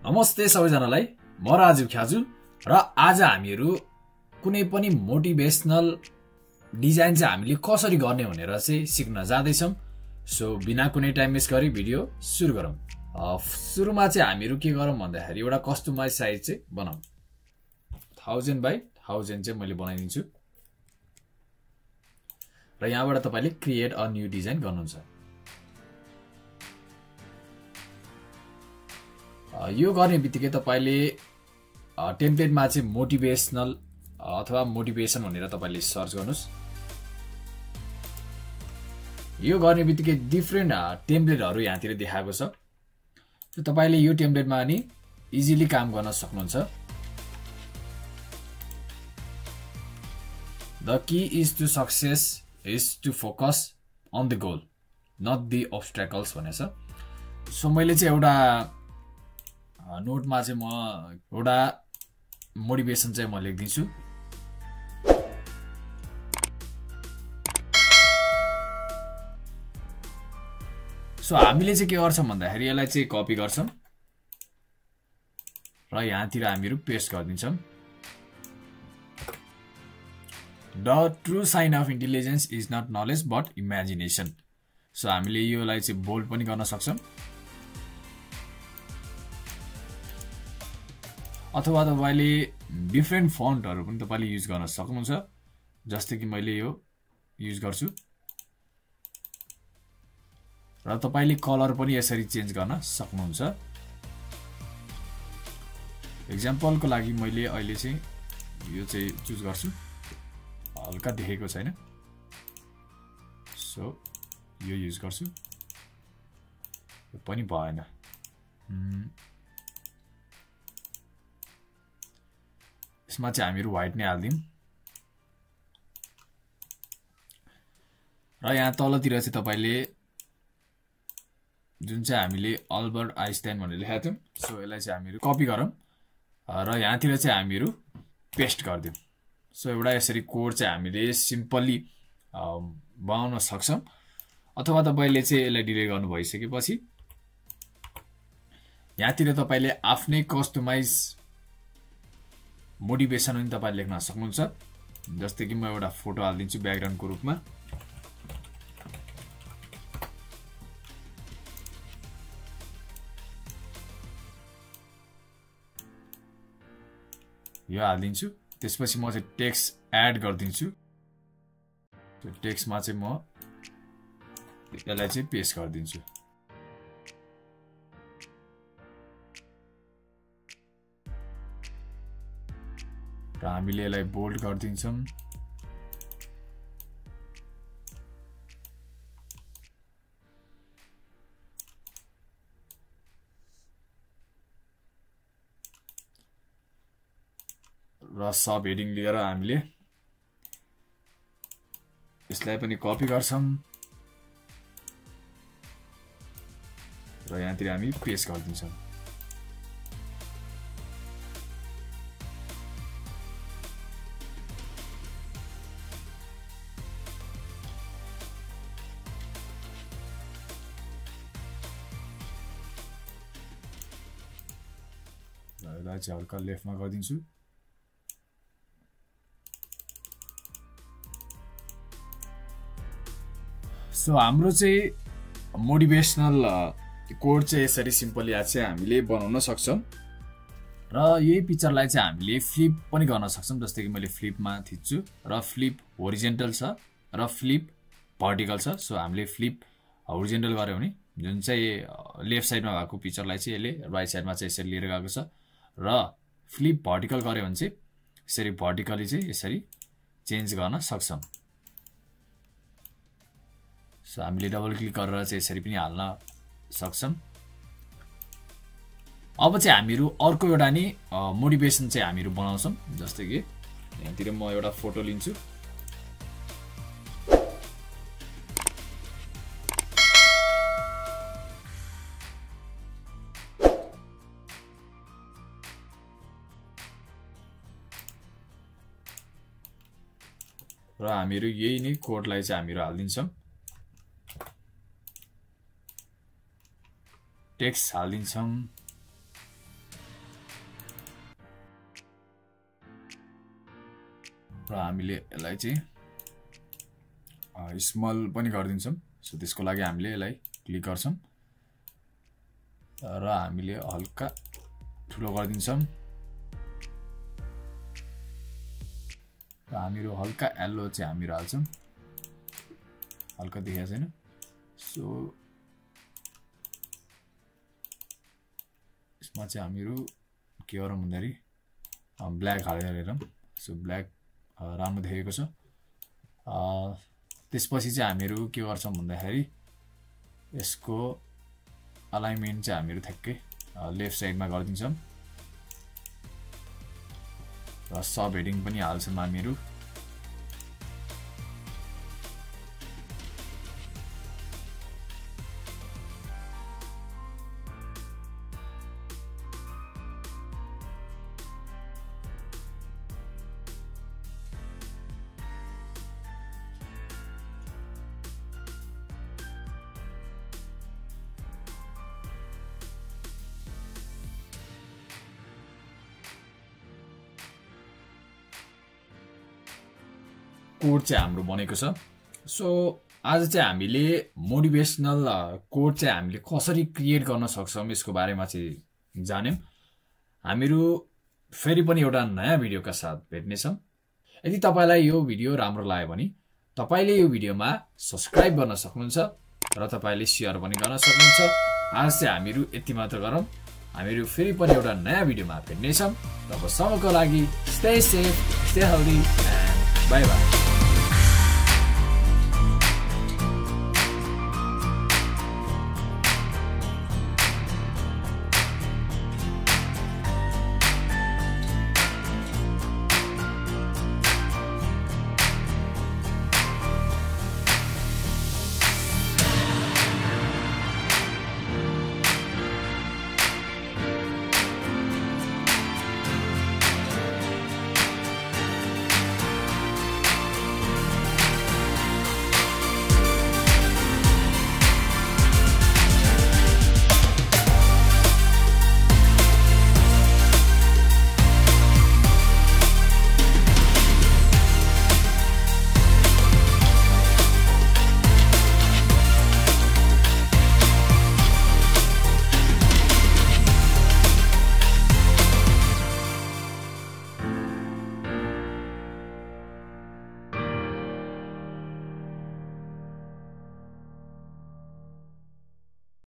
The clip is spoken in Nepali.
नमस्ते सबैजनालाई म राजीव ख्याजु र आज हामीहरु कुनै पनि मोटिभेशनल डिजाइन चाहिँ हामीले कसरी गर्ने भनेर चाहिँ सिक्न जाँदै छौं। सो बिना कुनै टाइम वेस्ट गरी भिडियो सुरु गरौँ। सुरुमा चाहिँ हामीहरु के गरौँ भन्दाखेरि एउटा कस्टमाइज साइज चाहिँ बनाऊ। 1000 बाइ 1000 चाहिँ मैले बनाइदिन्छु र यहाँबाट तपाईले क्रिएट अ न्यू डिजाइन गर्नुहुन्छ। यो गर्ने बित्तिकै तपाईले टेम्पलेटमा चाहिँ मोटिभेशनल अथवा मोटिभेसन भनेर तपाईले सर्च गर्नुस्। यो गर्ने बित्तिकै डिफरेन्ट टेम्पलेटहरु यहाँतिर देखाएको छ। सो तपाईले यो टेम्पलेटमा नि इजिली काम गर्न सक्नुहुन्छ। The key is to success is to focus on the goal, not the obstacles भनेछ। सो मैले चाहिँ एउटा नोटमा चाहिँ म एउटा मोटिभेसन चाहिँ म लेख्दिन्छु। सो हामीले चाहिँ के गर्छौं भन्दाखेरि यसलाई चाहिँ कपी गर्छौं र यहाँतिर हामीहरु paste गर्दिन्छौं। The true sign of intelligence is not knowledge but imagination. So हामीले योलाई चाहिँ बोल्ड पनि गर्न सक्छौं अथवा तपाईले डिफरेन्ट फन्टहरु पनि तपाईले युज गर्न सक्नुहुन्छ। जस्तै कि मैले यो युज गर्छु र तपाईले कलर पनि यसरी चेन्ज गर्न सक्नुहुन्छ। एक्जाम्पलको लागि मैले अहिले चाहिँ यो चाहिँ चुज गर्छु। हल्का देखेको छैन सो यो युज गर्छु। यो पनि भएन। यसमा चाहिँ हामीहरु व्हाइट नै हाल्दियौं र यहाँ तलतिर चाहिँ तपाईले जुन चाहिँ हामीले अल्बर्ट आइन्स्टाइन भनेर लेखेका थियौं सो यसलाई चाहिँ हामीहरु कपी गरौँ र यहाँतिर चाहिँ हामीहरु पेस्ट गर्दियौं। सो एउटा यसरी कोड चाहिँ हामीले सिम्पली बनाउन सक्छौं अथवा तपाईले चाहिँ यसलाई डिलिट गर्नु भइसकेपछि यहाँतिर तपाईले आफ्नै कस्टमाइज मोटिभेसन पनि तपाईले लेख्न सक्नुहुन्छ। जस्तै कि म एउटा फोटो हाल्दिन्छु ब्याकग्राउन्डको रूपमा। यो हाल्दिन्छु। त्यसपछि म चाहिँ टेक्स्ट एड गर्दिन्छु। त्यो टेक्स्टमा चाहिँ म यसलाई चाहिँ पेस्ट गर्दिन्छु। र हामीले यसलाई बोल्ड गर्दिन्छौं। र सब हेडिङ लिएर हामीले यसलाई पनि कपी गर्छौं र यहाँतिर हामी पेस्ट गर्दिन्छौं। यसलाई चाहिँ हल्का लेफ्टमा गर्दिन्छु। सो हाम्रो चाहिँ मोटिभेशनल कोड चाहिँ यसरी सिम्पली चाहिँ हामीले बनाउन सक्छौं र यही पिक्चरलाई चाहिँ हामीले फ्लिप पनि गर्न सक्छौं। जस्तै कि मैले फ्लिपमा थिच्छु र फ्लिप होरिजेन्टल छ र फ्लिप भर्टिकल छ। सो हामीले फ्लिप होरिजेन्टल गर्यौं भने जुन चाहिँ लेफ्ट साइडमा भएको पिक्चरलाई चाहिँ यसले राइट साइडमा चाहिँ यसरी लिएर गएको छ र फ्लिप भर्टिकल गर्यो भने चाहिँ यसरी भर्टिकली चाहिँ यसरी चेन्ज गर्न सक्छौं। सो हामीले डबल क्लिक गरेर चाहिँ यसरी पनि हाल्न सक्छौं। अब चाहिँ हामीहरु अर्को एउटा नि मोटिभेसन चाहिँ हामीहरु बनाउँछौं। जस्तै कि यहाँतिर म एउटा फोटो लिन्छु र हामीहरु यही नै कोडलाई चाहिँ हामीहरु हाल्दिन्छौं। टेक्स्ट हाल्दिन्छौं हामीले यसलाई चाहिँ स्मल पनि गरिदिन्छौँ सो त्यसको लागि हामीले यसलाई क्लिक गर्छौँ र हामीले हल्का ठुलो गरिदिन्छौँ र हामीहरू हल्का येल्लो चाहिँ हामीहरू हाल्छौँ हल्का देखेको छैन सो यसमा चाहिँ हामीहरू के गरौँ भन्दाखेरि ब्ल्याक हालेर हेरौँ सो ब्ल्याक राम्रो देखेको छ त्यसपछि चाहिँ हामीहरू के गर्छौँ भन्दाखेरि यसको अलाइनमेन्ट चाहिँ हामीहरू ठ्याक्कै लेफ्ट साइडमा गरिदिन्छौँ र सब हेडिङ पनि हाल्छौँ हामीहरू कोड चाहिँ हाम्रो बनेको छ सो आज चाहिँ हामीले मोटिभेसनल कोड चाहिँ हामीले कसरी क्रिएट गर्न सक्छौँ यसको बारेमा चाहिँ जान्यौँ हामीहरू फेरि पनि एउटा नयाँ भिडियोका साथ भेट्नेछौँ यदि तपाईलाई यो भिडियो राम्रो लाग्यो भने तपाईले यो भिडियोमा सब्स्क्राइब गर्न सक्नुहुन्छ र तपाईले शेयर पनि गर्न सक्नुहुन्छ आज चाहिँ हामीहरू यति मात्र गरौँ हामीहरू फेरि पनि एउटा नयाँ भिडियोमा भेट्नेछौँ तबसम्मको लागि stay safe stay healthy and bye bye